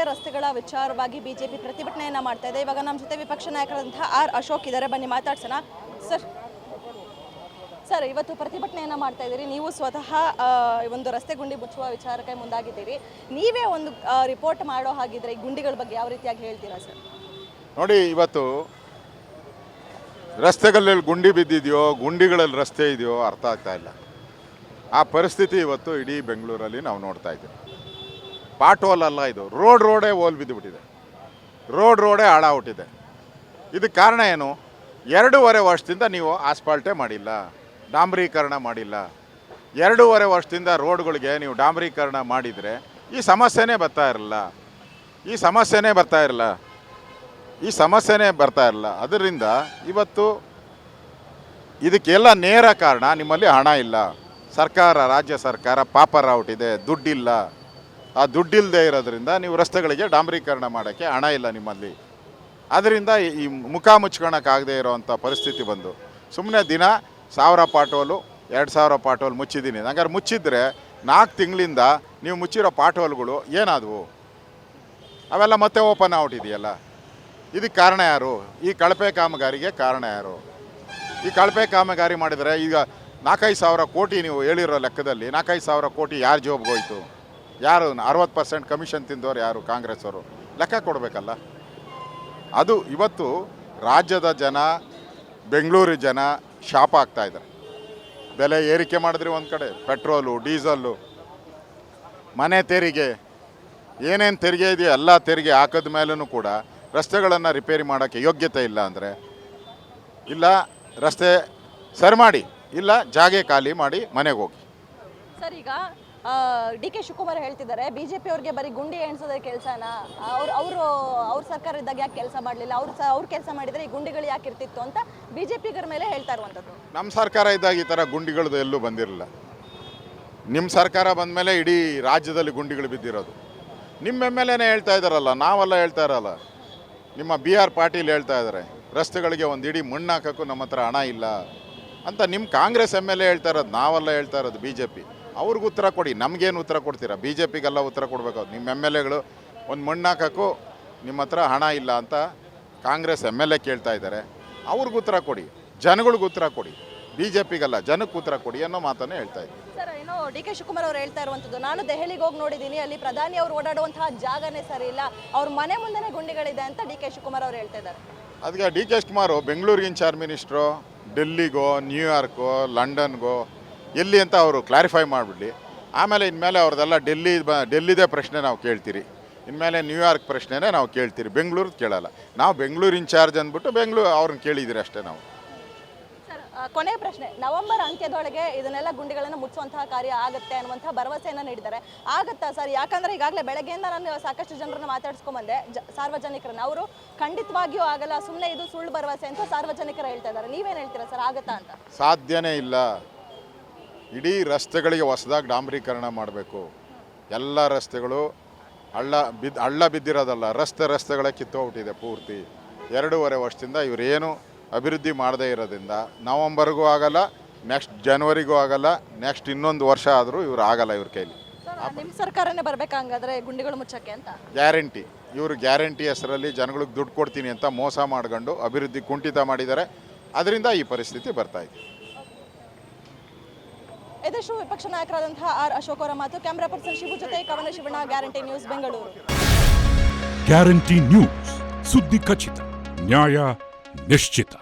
ರಸ್ತೆಗಳ ವಿಚಾರವಾಗಿ ಬಿಜೆಪಿ ಪ್ರತಿಭಟನೆಯನ್ನ ಮಾಡ್ತಾ ಇದೆ. ಇವಾಗ ನಮ್ಮ ಜೊತೆ ವಿಪಕ್ಷ ನಾಯಕರಾದಂತಹ ಆರ್ ಅಶೋಕ್ ಇದ್ದಾರೆ, ಬನ್ನಿ ಮಾತಾಡ್ಸೋಣ. ಸರ್, ಇವತ್ತು ಪ್ರತಿಭಟನೆಯನ್ನ ಮಾಡ್ತಾ ಇದ್ದೀರಿ, ನೀವು ಸ್ವತಃ ಒಂದು ರಸ್ತೆ ಗುಂಡಿ ಮುಚ್ಚುವ ವಿಚಾರಕ್ಕೆ ಮುಂದಾಗಿದ್ದೀರಿ. ನೀವೇ ಒಂದು ರಿಪೋರ್ಟ್ ಮಾಡೋ ಹಾಗಿದ್ರೆ ಈ ಗುಂಡಿಗಳ ಬಗ್ಗೆ ಯಾವ ರೀತಿಯಾಗಿ ಹೇಳ್ತೀರಾ ಸರ್? ನೋಡಿ, ಇವತ್ತು ರಸ್ತೆಗಳಲ್ಲಿ ಗುಂಡಿ ಬಿದ್ದಿದೆಯೋ, ಗುಂಡಿಗಳಲ್ಲಿ ರಸ್ತೆ ಇದೆಯೋ ಅರ್ಥ ಆಗ್ತಾ ಇಲ್ಲ. ಆ ಪರಿಸ್ಥಿತಿ ಇವತ್ತು ಇಡೀ ಬೆಂಗಳೂರಲ್ಲಿ ನಾವು ನೋಡ್ತಾ ಇದ್ದೀವಿ. ಪಾಟ್ ಹೋಲ್ ಅಲ್ಲ ಇದು, ರೋಡೇ ಹೋಲ್ ಬಿದ್ದುಬಿಟ್ಟಿದೆ, ರೋಡೇ ಹಾಳಾಗ್ಬಿಟ್ಟಿದೆ. ಇದಕ್ಕೆ ಕಾರಣ ಏನು? 2.5 ವರ್ಷದಿಂದ ನೀವು ಆಸ್ಫಾಲ್ಟೇ ಮಾಡಿಲ್ಲ, ಡಾಂಬರೀಕರಣ ಮಾಡಿಲ್ಲ. 2.5 ವರ್ಷದಿಂದ ರೋಡ್ಗಳಿಗೆ ನೀವು ಡಾಂಬರೀಕರಣ ಮಾಡಿದರೆ ಈ ಸಮಸ್ಯೆನೇ ಬರ್ತಾ ಇರಲ್ಲ. ಅದರಿಂದ ಇವತ್ತು ಇದಕ್ಕೆಲ್ಲ ನೇರ ಕಾರಣ ನಿಮ್ಮಲ್ಲಿ ಹಣ ಇಲ್ಲ. ರಾಜ್ಯ ಸರ್ಕಾರ ಪಾಪರ ಹುಟ್ಟಿದೆ, ದುಡ್ಡಿಲ್ಲ. ಆ ದುಡ್ಡಿಲ್ಲದೆ ಇರೋದ್ರಿಂದ ನೀವು ರಸ್ತೆಗಳಿಗೆ ಡಾಂಬರೀಕರಣ ಮಾಡೋಕ್ಕೆ ಹಣ ಇಲ್ಲ ನಿಮ್ಮಲ್ಲಿ. ಅದರಿಂದ ಈ ಮುಖ ಮುಚ್ಕೊಳಕ್ಕಾಗದೇ ಇರೋವಂಥ ಪರಿಸ್ಥಿತಿ ಬಂದು ಸುಮ್ಮನೆ ದಿನ 1000 ಪಾಟೋಲು 2000 ಪಾಟೋಲ್ ಮುಚ್ಚಿದ್ದೀನಿ. ಹಂಗಾರೆ ಮುಚ್ಚಿದ್ರೆ 4 ತಿಂಗಳಿಂದ ನೀವು ಮುಚ್ಚಿರೋ ಪಾಟೋಲ್ಗಳು ಏನಾದವು? ಅವೆಲ್ಲ ಮತ್ತೆ ಓಪನ್ ಔಟಿದೆಯಲ್ಲ. ಇದಕ್ಕೆ ಕಾರಣ ಯಾರು? ಈ ಕಳಪೆ ಕಾಮಗಾರಿಗೆ ಕಾರಣ ಯಾರು? ಈ ಕಳಪೆ ಕಾಮಗಾರಿ ಮಾಡಿದರೆ ಈಗ 4-5 ಸಾವಿರ ಕೋಟಿ ನೀವು ಹೇಳಿರೋ ಲೆಕ್ಕದಲ್ಲಿ 4-5 ಸಾವಿರ ಕೋಟಿ ಯಾರು ಜೋಬ್ಗೆ ಹೋಯ್ತು? ಯಾರು 60% ಕಮಿಷನ್ ತಿಂದವರು ಯಾರು? ಕಾಂಗ್ರೆಸ್ ಅವರು. ಲೆಕ್ಕ ಕೊಡಬೇಕಲ್ಲ. ಅದು ಇವತ್ತು ರಾಜ್ಯದ ಜನ, ಬೆಂಗಳೂರು ಜನ ಶಾಪ ಆಗ್ತಾಯಿದ್ದಾರೆ. ಬೆಲೆ ಏರಿಕೆ ಮಾಡಿದ್ರೆ ಒಂದು ಕಡೆ, ಪೆಟ್ರೋಲು, ಡೀಸಲ್ಲು, ಮನೆ ತೆರಿಗೆ, ಏನೇನು ತೆರಿಗೆ ಇದೆಯೋ ಎಲ್ಲ ತೆರಿಗೆ ಹಾಕಿದ ಮೇಲೂ ಕೂಡ ರಸ್ತೆಗಳನ್ನು ರಿಪೇರಿ ಮಾಡೋಕ್ಕೆ ಯೋಗ್ಯತೆ ಇಲ್ಲ. ಅಂದರೆ ಇಲ್ಲ ರಸ್ತೆ ಸರಿ ಮಾಡಿ, ಇಲ್ಲ ಜಾಗೆ ಖಾಲಿ ಮಾಡಿ ಮನೆಗೆ ಹೋಗಿ. ಸರ್, ಈಗ ಡಿ ಕೆ ಶಿವಕುಮಾರ್ ಹೇಳ್ತಿದ್ದಾರೆ ಬಿಜೆಪಿ ಅವ್ರಿಗೆ ಬರೀ ಗುಂಡಿ ಎಣಿಸೋದೇ ಕೆಲಸನ, ಅವ್ರ ಸರ್ಕಾರ ಇದ್ದಾಗ ಯಾಕೆ ಕೆಲಸ ಮಾಡಲಿಲ್ಲ, ಅವ್ರು ಕೆಲಸ ಮಾಡಿದರೆ ಈ ಗುಂಡಿಗಳು ಯಾಕೆ ಇರ್ತಿತ್ತು ಅಂತ ಬಿಜೆಪಿಗರ ಮೇಲೆ ಹೇಳ್ತಾ ಇರುವಂಥದ್ದು. ನಮ್ಮ ಸರ್ಕಾರ ಇದ್ದಾಗ ಈ ಥರ ಗುಂಡಿಗಳದ್ದು ಎಲ್ಲೂ ಬಂದಿರಲಿಲ್ಲ. ನಿಮ್ಮ ಸರ್ಕಾರ ಬಂದ ಮೇಲೆ ಇಡೀ ರಾಜ್ಯದಲ್ಲಿ ಗುಂಡಿಗಳು ಬಿದ್ದಿರೋದು. ನಿಮ್ಮ MLAನೇ ಹೇಳ್ತಾ ಇದ್ದಾರಲ್ಲ, ನಾವೆಲ್ಲ ಹೇಳ್ತಾ ಇರಲ್ಲ. ನಿಮ್ಮ BR ಪಾಟೀಲ್ ಹೇಳ್ತಾ ಇದ್ದಾರೆ ರಸ್ತೆಗಳಿಗೆ ಒಂದು ಇಡೀ ಮಣ್ಣು ಹಾಕೋಕ್ಕೂ ನಮ್ಮ ಹತ್ರ ಹಣ ಇಲ್ಲ ಅಂತ. ನಿಮ್ಮ ಕಾಂಗ್ರೆಸ್ MLA ಹೇಳ್ತಾ ಇರೋದು, ನಾವೆಲ್ಲ ಹೇಳ್ತಾ ಇರೋದು BJP. ಅವ್ರಿಗೆ ಉತ್ತರ ಕೊಡಿ, ನಮಗೇನು ಉತ್ತರ ಕೊಡ್ತೀರಾ? BJPಗೆಲ್ಲ ಉತ್ತರ ಕೊಡಬೇಕು. ನಿಮ್ಮ MLAಗಳು ಒಂದು ಮಣ್ಣು ಹಾಕೋಕ್ಕೂ ನಿಮ್ಮ ಹತ್ರ ಹಣ ಇಲ್ಲ ಅಂತ ಕಾಂಗ್ರೆಸ್ MLA ಕೇಳ್ತಾ ಇದ್ದಾರೆ. ಅವ್ರಿಗೆ ಉತ್ತರ ಕೊಡಿ, ಜನಗಳಿಗೆ ಉತ್ತರ ಕೊಡಿ. BJPಗಲ್ಲ, ಜನಕ್ಕೆ ಉತ್ತರ ಕೊಡಿ ಅನ್ನೋ ಮಾತನ್ನೇ ಹೇಳ್ತಾ ಇದ್ದೀನಿ. ಸರ್, ಏನೋ ಡಿ ಕೆ ಶಿವಕುಮಾರ್ ಅವ್ರು ಹೇಳ್ತಾ ಇರುವಂಥದ್ದು, ನಾನು ದೆಹಲಿಗೆ ಹೋಗಿ ನೋಡಿದ್ದೀನಿ, ಅಲ್ಲಿ ಪ್ರಧಾನಿ ಅವರು ಓಡಾಡುವಂತಹ ಜಾಗನೇ ಸರಿ ಇಲ್ಲ, ಅವ್ರ ಮನೆ ಮುಂದೆನೇ ಗುಂಡಿಗಳಿದೆ ಅಂತ ಡಿ ಕೆ ಶಿವಕುಮಾರ್ ಅವ್ರು ಹೇಳ್ತಾ ಇದ್ದಾರೆ. ಅದಕ್ಕೆ ಡಿ ಕೆ ಶಿವಕುಮಾರ್ ಬೆಂಗಳೂರಿಗೆ ಇನ್ಚಾರ್ಜ್ ಮಿನಿಸ್ಟ್ರು, ಡೆಲ್ಲಿಗೋ, ನ್ಯೂಯಾರ್ಕೋ, ಲಂಡನ್ಗೋ ಎಲ್ಲಿ ಅಂತ ಅವರು ಕ್ಲಾರಿಫೈ ಮಾಡಿಬಿಡ್ಲಿ. ಆಮೇಲೆ ಇನ್ಮೇಲೆ ಅವ್ರದ್ದೆಲ್ಲ ಡೆಲ್ಲಿದೇ ಪ್ರಶ್ನೆ ನಾವು ಕೇಳ್ತೀರಿ, ಇನ್ಮೇಲೆ ನ್ಯೂಯಾರ್ಕ್ ಪ್ರಶ್ನೆನೇ ನಾವು ಕೇಳ್ತೀರಿ, ಬೆಂಗಳೂರು ಕೇಳಲ್ಲ. ನಾವು ಬೆಂಗಳೂರು ಇನ್ಚಾರ್ಜ್ ಅಂದ್ಬಿಟ್ಟು ಬೆಂಗಳೂರು ಅವ್ರನ್ನ ಕೇಳಿದ್ದೀರಿ ಅಷ್ಟೇ ನಾವು. ಸರ್, ಕೊನೆಯ ಪ್ರಶ್ನೆ, ನವೆಂಬರ್ ಅಂತ್ಯದೊಳಗೆ ಇದನ್ನೆಲ್ಲ ಗುಂಡಿಗಳನ್ನು ಮುಚ್ಚುವಂತಹ ಕಾರ್ಯ ಆಗುತ್ತೆ ಅನ್ನುವಂತಹ ಭರವಸೆಯನ್ನು ನೀಡಿದ್ದಾರೆ. ಆಗುತ್ತಾ ಸರ್? ಯಾಕಂದರೆ ಈಗಾಗಲೇ ಬೆಳಗ್ಗೆಯಿಂದ ನಾನು ಸಾಕಷ್ಟು ಜನರನ್ನು ಮಾತಾಡಿಸ್ಕೊಂಬಂದೆ, ಸಾರ್ವಜನಿಕರನ್ನ. ಅವರು ಖಂಡಿತವಾಗಿಯೂ ಆಗಲ್ಲ, ಸುಮ್ಮನೆ ಇದು ಸುಳ್ಳು ಭರವಸೆ ಅಂತ ಸಾರ್ವಜನಿಕರು ಹೇಳ್ತಾ ಇದ್ದಾರೆ. ನೀವೇನು ಹೇಳ್ತೀರಾ ಸರ್, ಆಗುತ್ತಾ ಅಂತ? ಸಾಧ್ಯನೇ ಇಲ್ಲ. ಇಡೀ ರಸ್ತೆಗಳಿಗೆ ಹೊಸದಾಗಿ ಡಾಂಬರೀಕರಣ ಮಾಡಬೇಕು. ಎಲ್ಲ ರಸ್ತೆಗಳು ಹಳ್ಳ ಬಿದ್ದಿರೋದಲ್ಲ, ರಸ್ತೆಗಳೇ ಕಿತ್ತೋಗ್ಬಿಟ್ಟಿದೆ ಪೂರ್ತಿ. 2.5 ವರ್ಷದಿಂದ ಇವರೇನು ಅಭಿವೃದ್ಧಿ ಮಾಡದೇ ಇರೋದ್ರಿಂದ ನವಂಬರ್ಗೂ ಆಗಲ್ಲ, ನೆಕ್ಸ್ಟ್ ಜನವರಿಗೂ ಆಗಲ್ಲ, ನೆಕ್ಸ್ಟ್ ಇನ್ನೊಂದು ವರ್ಷ ಆದರೂ ಇವ್ರು ಆಗಲ್ಲ ಇವ್ರ ಕೈಲಿ. ನಿಮ್ಮ ಸರ್ಕಾರನೇ ಬರಬೇಕಂಗಾದ್ರೆ ಗುಂಡಿಗಳು ಮುಚ್ಚಕ್ಕೆ ಅಂತ ಗ್ಯಾರಂಟಿ. ಇವರು ಗ್ಯಾರಂಟಿ ಹೆಸರಲ್ಲಿ ಜನಗಳಿಗೆ ದುಡ್ಡು ಕೊಡ್ತೀನಿ ಅಂತ ಮೋಸ ಮಾಡ್ಕೊಂಡು ಅಭಿವೃದ್ಧಿ ಕುಂಠಿತ ಮಾಡಿದ್ದಾರೆ. ಅದರಿಂದ ಈ ಪರಿಸ್ಥಿತಿ ಬರ್ತಾ ಇದೆ. ಇದಷ್ಟು ವಿಪಕ್ಷ ನಾಯಕರಾದಂತಹ ಆರ್ ಅಶೋಕ್ ಅವರ ಮಾತು. ಕ್ಯಾಮರಾ ಪರ್ಸನ್ ಶಿವು ಜೊತೆ ಕವನ Shivanna, guarantee news, Bengaluru. Guarantee news, ಸುದ್ದಿ ಖಚಿತ, ನ್ಯಾಯ ನಿಶ್ಚಿತ.